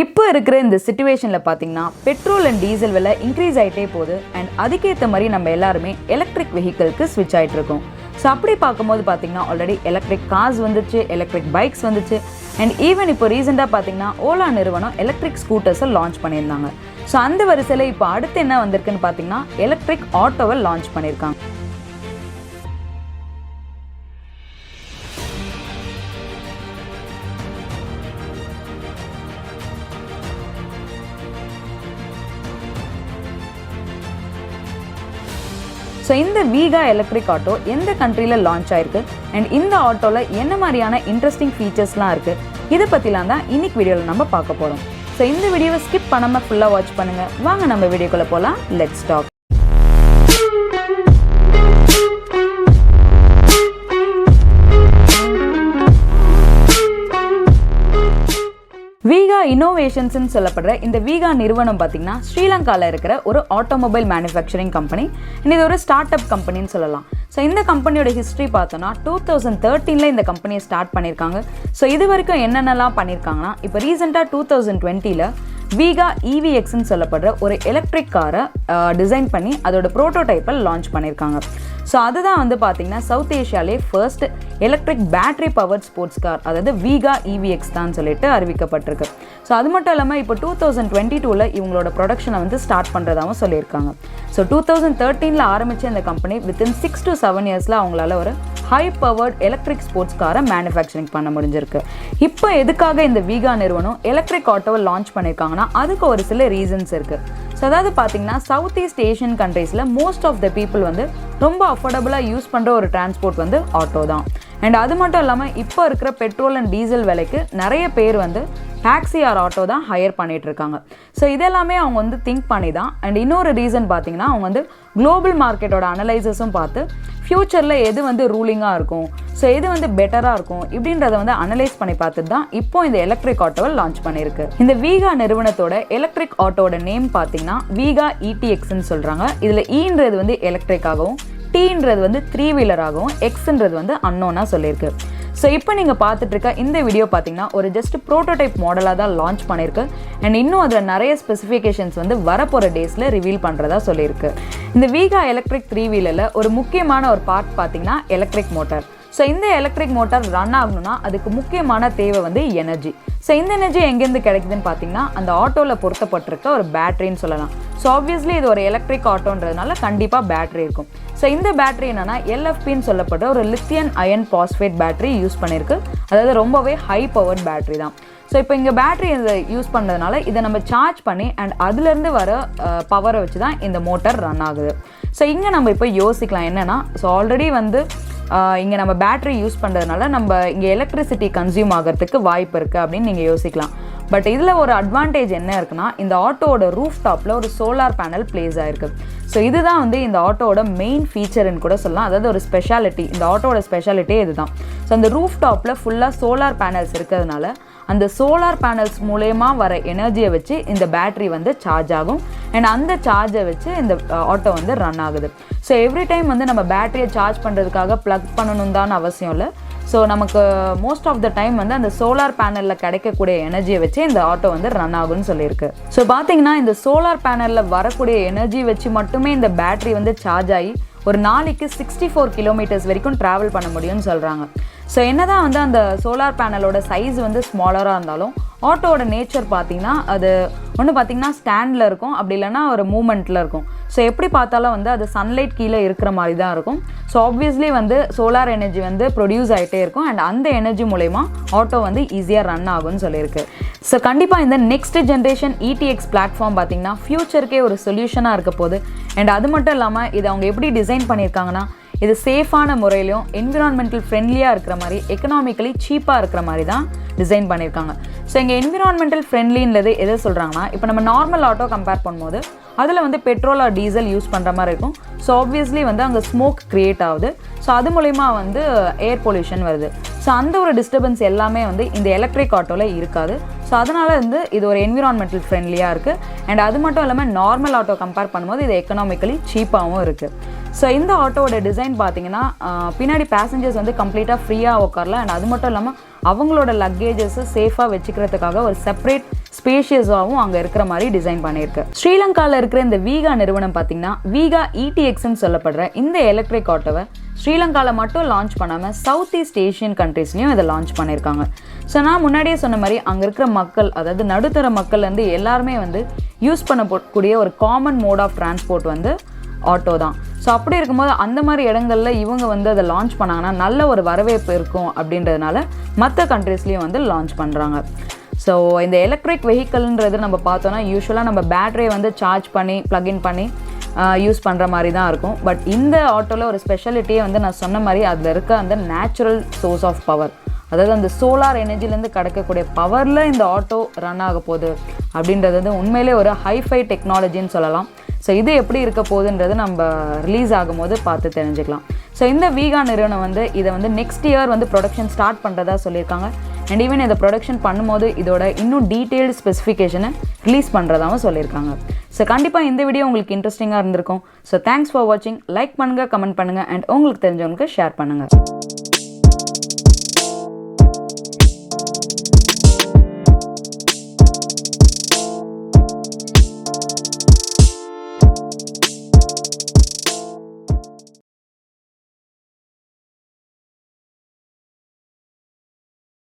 இப்போ இருக்கிற இந்த சிச்சுவேஷனில் பார்த்தீங்கன்னா பெட்ரோல் அண்ட் டீசல் விலை இன்க்ரீஸ் ஆகிட்டே போகுது அண்ட் அதுக்கேற்ற மாதிரி நம்ம எல்லாருமே எலக்ட்ரிக் வெஹிக்கிள்க்கு ஸ்விட்ச் ஆகிட்டு இருக்கோம். ஸோ அப்படி பார்க்கும்போது பார்த்தீங்கன்னா ஆல்ரெடி எலக்ட்ரிக் கார்ஸ் வந்துச்சு, எலக்ட்ரிக் பைக்ஸ் வந்துச்சு அண்ட் ஈவன் இப்போ ரீசெண்டாக பார்த்தீங்கன்னா ஓலா நிறுவனம் எலக்ட்ரிக் ஸ்கூட்டர்ஸை லான்ச் பண்ணியிருந்தாங்க. ஸோ அந்த வரிசையில் இப்போ அடுத்து என்ன வந்திருக்குன்னு பார்த்தீங்கன்னா எலக்ட்ரிக் ஆட்டோவை லான்ச் பண்ணியிருக்காங்க. ஸோ இந்த வீகா எலக்ட்ரிக் ஆட்டோ எந்த கண்ட்ரியில் லான்ச் ஆயிருக்கு அண்ட் இந்த ஆட்டோவில் என்ன மாதிரியான இன்ட்ரெஸ்டிங் ஃபீச்சர்ஸ்லாம் இருக்குது, இதை பற்றிலாம் தான் இன்னைக்கு வீடியோவில் நம்ம பார்க்க போகிறோம். ஸோ இந்த வீடியோவை ஸ்கிப் பண்ணாமல் ஃபுல்லாக வாட்ச் பண்ணுங்கள். வாங்க நம்ம வீடியோக்குள்ளே போகலாம். Let's talk. Vega Innovations சொல்லப்படுற இந்த Vega நிறுவனம் பார்த்தீங்கன்னா ஸ்ரீலங்காவில் இருக்கிற ஒரு ஆட்டோமொபைல் மேனுஃபேக்சரிங் கம்பெனி. இது ஒரு ஸ்டார்ட் அப் கம்பெனின்னு சொல்லலாம். ஸோ இந்த கம்பெனியோட ஹிஸ்ட்ரி பார்த்தோன்னா 2013 இந்த கம்பெனியை ஸ்டார்ட் பண்ணியிருக்காங்க. ஸோ இது வரைக்கும் என்னென்னலாம் பண்ணியிருக்காங்கன்னா இப்போ ரீசெண்டாக 2020 Vega EVXன்னு சொல்லப்படுற ஒரு எலக்ட்ரிக் காரை டிசைன் பண்ணி அதோட ப்ரோட்டோடைப்பை லான்ச் பண்ணியிருக்காங்க. ஸோ அதுதான் வந்து பார்த்தீங்கன்னா சவுத் ஏஷியாலே first electric battery powered sports car, அதாவது Vega EVX தான் சொல்லிட்டு அறிவிக்கப்பட்டிருக்கு. ஸோ அது மட்டும் இல்லாமல் இப்போ 2022 இவங்களோட ப்ரொடக்ஷனை வந்து ஸ்டார்ட் பண்ணுறதாகவும் சொல்லியிருக்காங்க. ஸோ 2013 ஆரம்பித்த இந்த கம்பெனி வித்தின் 6 to 7 இயர்ஸில் அவங்களால ஒரு ஹை பவர்ட் எலக்ட்ரிக் ஸ்போர்ட்ஸ் காரை மேனுஃபேக்சரிங் பண்ண முடிஞ்சிருக்கு. இப்போ எதுக்காக இந்த Vega நிறுவனம் எலக்ட்ரிக் ஆட்டோவை லான்ச் பண்ணியிருக்காங்கன்னா அதுக்கு ஒரு சில ரீசன்ஸ் இருக்குது. ஸோ அதாவது பார்த்தீங்கன்னா சவுத் ஈஸ்ட் ஏஷியன் கண்ட்ரீஸில் மோஸ்ட் ஆஃப் த பீப்புள் வந்து ரொம்ப அஃபோர்டபுளாக யூஸ் பண்ணுற ஒரு டிரான்ஸ்போர்ட் வந்து ஆட்டோ தான். அண்ட் அது மட்டும் இல்லாமல் இப்போ இருக்கிற பெட்ரோல் அண்ட் டீசல் விலைக்கு நிறைய பேர் வந்து டாக்ஸி ஆர் ஆட்டோ தான் ஹையர் பண்ணிகிட்டு இருக்காங்க. ஸோ இதெல்லாமே அவங்க வந்து திங்க் பண்ணி தான். அண்ட் இன்னொரு ரீசன் பார்த்தீங்கன்னா அவங்க வந்து குளோபல் மார்க்கெட்டோட அனலைசஸும் பார்த்து ஃப்யூச்சரில் எது வந்து ரூலிங்காக இருக்கும், ஸோ எது வந்து பெட்டராக இருக்கும் இப்படின்றத வந்து அனலைஸ் பண்ணி பார்த்துட்டு தான் இப்போ இந்த எலக்ட்ரிக் ஆட்டோவை லான்ச் பண்ணியிருக்கு. இந்த Vega நிறுவனத்தோட எலக்ட்ரிக் ஆட்டோட நேம் பார்த்தீங்கன்னா Vega ETXன்னு சொல்கிறாங்க. இதில் ஈன்றது வந்து எலக்ட்ரிக்காகவும், டீன்றது வந்து 3 வீலராகவும், எக்ஸ்ன்றது வந்து அன்னோனாக சொல்லியிருக்கு. ஸோ இப்போ நீங்கள் பார்த்துட்டு இருக்க இந்த வீடியோ பார்த்தீங்கன்னா ஒரு ஜஸ்ட் ப்ரோட்டோடைப் மாடலாக தான் லான்ச் பண்ணியிருக்கு. அண்ட் இன்னும் அதில் நிறைய ஸ்பெசிஃபிகேஷன்ஸ் வந்து வரப்போகிற டேஸில் ரிவீல் பண்ணுறதா சொல்லியிருக்கு. இந்த Vega எலக்ட்ரிக் 3 வீலரில் ஒரு முக்கியமான ஒரு பார்ட் பார்த்தீங்கன்னா எலக்ட்ரிக் மோட்டார். ஸோ இந்த எலக்ட்ரிக் மோட்டார் ரன் ஆகணும்னா அதுக்கு முக்கியமான தேவை வந்து எனர்ஜி. ஸோ இந்த எனர்ஜி எங்கேருந்து கிடைக்குதுன்னு பார்த்தீங்கன்னா அந்த ஆட்டோவில் பொருத்தப்பட்டிருக்க ஒரு பேட்டரின்னு சொல்லலாம். ஸோ ஆப்வியஸ்லி இது ஒரு எலக்ட்ரிக் ஆட்டோன்றதுனால கண்டிப்பாக பேட்டரி இருக்கும். ஸோ இந்த பேட்டரி என்னென்னா LFPன்னு சொல்லப்பட்ட ஒரு lithium ion phosphate battery use பண்ணியிருக்கு. அதாவது ரொம்பவே ஹை பவர்ட் பேட்டரி தான். ஸோ இப்போ இங்கே பேட்டரி இதை யூஸ் பண்ணுறதுனால இதை நம்ம சார்ஜ் பண்ணி அண்ட் அதுலேருந்து வர பவரை வச்சு தான் இந்த மோட்டார் ரன் ஆகுது. ஸோ இங்கே நம்ம இப்போ யோசிக்கலாம் என்னென்னா, ஸோ ஆல்ரெடி வந்து இங்கே நம்ம பேட்டரி யூஸ் பண்ணுறதுனால நம்ம இங்கே எலக்ட்ரிசிட்டி கன்சியூம் ஆகிறதுக்கு வாய்ப்பு இருக்குது அப்படின்னு நீங்கள் யோசிக்கலாம். பட் இதில் ஒரு அட்வான்டேஜ் என்ன இருக்குன்னா இந்த ஆட்டோவோட ரூஃப் டாப்பில் ஒரு சோலார் பேனல் பிளேஸ் ஆகிருக்கு. ஸோ இதுதான் வந்து இந்த ஆட்டோவோட மெயின் ஃபீச்சர்னு கூட சொல்லலாம். அதாவது ஒரு ஸ்பெஷாலிட்டி, இந்த ஆட்டோவோட ஸ்பெஷாலிட்டியே இதுதான். ஸோ அந்த ரூஃப் டாப்பில் ஃபுல்லாக சோலார் பேனல்ஸ் இருக்கிறதுனால அந்த சோலார் பேனல்ஸ் மூலயமா வர எனர்ஜியை வச்சு இந்த பேட்டரி வந்து சார்ஜ் ஆகும் அண்ட் அந்த சார்ஜை வச்சு இந்த ஆட்டோ வந்து ரன் ஆகுது. ஸோ எவ்ரி டைம் வந்து நம்ம பேட்டரியை சார்ஜ் பண்ணுறதுக்காக ப்ளக் பண்ணணும் தான் அவசியம் இல்லை. ஸோ நமக்கு மோஸ்ட் ஆஃப் த டைம் வந்து அந்த சோலார் பேனலில் கிடைக்கக்கூடிய எனர்ஜியை வச்சு இந்த ஆட்டோ வந்து ரன் ஆகும்னு சொல்லியிருக்கு. ஸோ பார்த்தீங்கன்னா இந்த சோலார் பேனலில் வரக்கூடிய எனர்ஜி வச்சு மட்டுமே இந்த பேட்டரி வந்து சார்ஜ் ஆகி ஒரு நாளைக்கு 64 கிலோமீட்டர்ஸ் வரைக்கும் ட்ராவல் பண்ண முடியும்னு சொல்கிறாங்க. ஸோ என்னதான் வந்து அந்த சோலார் பேனலோட சைஸ் வந்து ஸ்மாலராக இருந்தாலும் ஆட்டோவோட நேச்சர் பார்த்தீங்கன்னா அது ஒன்று பார்த்தீங்கன்னா ஸ்டாண்டில் இருக்கும், அப்படி இல்லைன்னா ஒரு மூமெண்ட்டில் இருக்கும். ஸோ எப்படி பார்த்தாலும் வந்து அது சன்லைட் கீழே இருக்கிற மாதிரி தான் இருக்கும். ஸோ ஆப்வியஸ்லி வந்து சோலார் எனர்ஜி வந்து ப்ரொடியூஸ் ஆகிட்டே இருக்கும் அண்ட் அந்த எனர்ஜி மூலயமா ஆட்டோ வந்து ஈஸியாக ரன் ஆகும்னு சொல்லியிருக்கு. ஸோ கண்டிப்பாக இந்த நெக்ஸ்ட் ஜென்ரேஷன் ETX பிளாட்ஃபார்ம் பார்த்தீங்கன்னா ஃப்யூச்சருக்கே ஒரு சொல்யூஷனாக இருக்க போகுது. அண்ட் அது மட்டும் இல்லாமல் இது அவங்க எப்படி டிசைன் பண்ணியிருக்காங்கன்னா இது சேஃபான முறையிலையும் என்விரான்மெண்டல் ஃப்ரெண்ட்லியாக இருக்கிற மாதிரி எக்கனாமிக்கலி சீப்பாக இருக்கிற மாதிரி தான் டிசைன் பண்ணியிருக்காங்க. ஸோ இங்கே என்விரான்மெண்டல் ஃப்ரெண்ட்லின்றது எதை சொல்கிறாங்கன்னா இப்போ நம்ம நார்மல் ஆட்டோ கம்பேர் பண்ணும்போது அதில் வந்து பெட்ரோல் ஆர் டீசல் யூஸ் பண்ணுற மாதிரி இருக்கும். ஸோ ஆப்வியஸ்லி வந்து அங்கே ஸ்மோக் க்ரியேட் ஆகுது. ஸோ அது மூலமா வந்து ஏர் பொல்யூஷன் வருது. ஸோ அந்த ஒரு டிஸ்டர்பன்ஸ் எல்லாமே வந்து இந்த எலக்ட்ரிக் ஆட்டோவில் இருக்காது. ஸோ அதனால் வந்து இது ஒரு என்விரான்மெண்டல் ஃப்ரெண்ட்லியாக இருக்குது. அண்ட் அது மட்டும் இல்லாமல் நார்மல் ஆட்டோ கம்பேர் பண்ணும்போது இது எக்கனாமிக்கலி சீப்பாகவும் இருக்குது. ஸோ இந்த ஆட்டோவோட டிசைன் பார்த்தீங்கன்னா பின்னாடி பேசஞ்சர்ஸ் வந்து கம்ப்ளீட்டாக ஃப்ரீயாக உட்காரலாம். அண்ட் அது மட்டும் இல்லாமல் அவங்களோட லக்கேஜஸை சேஃபாக வச்சுக்கிறதுக்காக ஒரு செப்பரேட் ஸ்பேஷியஸாகவும் அங்கே இருக்கிற மாதிரி டிசைன் பண்ணியிருக்கு. ஸ்ரீலங்காவில் இருக்கிற இந்த வீகா நிறுவனம் பார்த்தீங்கன்னா வீகா ETXன்னு சொல்லப்படுற இந்த எலக்ட்ரிக் ஆட்டோவை ஸ்ரீலங்காவில் மட்டும் லான்ச் பண்ணாமல் சவுத் ஈஸ்ட் ஏஷியன் கண்ட்ரீஸ்லையும் இதை லான்ச் பண்ணியிருக்காங்க. ஸோ நான் முன்னாடியே சொன்ன மாதிரி அங்கே இருக்கிற மக்கள், அதாவது நடுத்தர மக்கள் வந்து எல்லாருமே வந்து யூஸ் பண்ணக்கூடிய ஒரு காமன் மோட் ஆஃப் டிரான்ஸ்போர்ட் வந்து ஆட்டோ தான். ஸோ அப்படி இருக்கும்போது அந்த மாதிரி இடங்களில் இவங்க வந்து அதை லான்ச் பண்ணாங்கன்னா நல்ல ஒரு வரவேற்பு இருக்கும் அப்படின்றதுனால மற்ற கண்ட்ரீஸ்லேயும் வந்து லான்ச் பண்ணுறாங்க. ஸோ இந்த எலக்ட்ரிக் வெஹிக்கல்ன்றது நம்ம பார்த்தோன்னா யூஸ்வலாக நம்ம பேட்டரியை வந்து சார்ஜ் பண்ணி ப்ளக்இன் பண்ணி யூஸ் பண்ணுற மாதிரி தான் இருக்கும். பட் இந்த ஆட்டோவில் ஒரு ஸ்பெஷாலிட்டியே வந்து நான் சொன்ன மாதிரி அதில் இருக்க அந்த நேச்சுரல் சோர்ஸ் ஆஃப் பவர், அதாவது அந்த சோலார் எனர்ஜிலேருந்து கிடைக்கக்கூடிய பவரில் இந்த ஆட்டோ ரன் ஆக போகுது அப்படின்றது வந்து உண்மையிலே ஒரு ஹைஃபை டெக்னாலஜின்னு சொல்லலாம். ஸோ இது எப்படி இருக்க போகுதுன்றது நம்ம ரிலீஸ் ஆகும்போது பார்த்து தெரிஞ்சுக்கலாம். ஸோ இந்த வீகா நிறுவனம் வந்து இதை வந்து நெக்ஸ்ட் இயர் வந்து ப்ரொடக்ஷன் ஸ்டார்ட் பண்ணுறதா சொல்லியிருக்காங்க. அண்ட் ஈவன் இதை ப்ரொடக்ஷன் பண்ணும்போது இதோட இன்னும் டீட்டெயில்டு ஸ்பெசிஃபிகேஷனை ரிலீஸ் பண்ணுறதாகவும் சொல்லியிருக்காங்க. ஸோ கண்டிப்பாக இந்த வீடியோ உங்களுக்கு இன்ட்ரெஸ்டிங்காக இருந்திருக்கும். ஸோ தேங்க்ஸ் ஃபார் வாட்சிங். லைக் பண்ணுங்கள், கமெண்ட் பண்ணுங்கள், அண்ட் உங்களுக்கு தெரிஞ்சவங்களுக்கு ஷேர் பண்ணுங்கள்.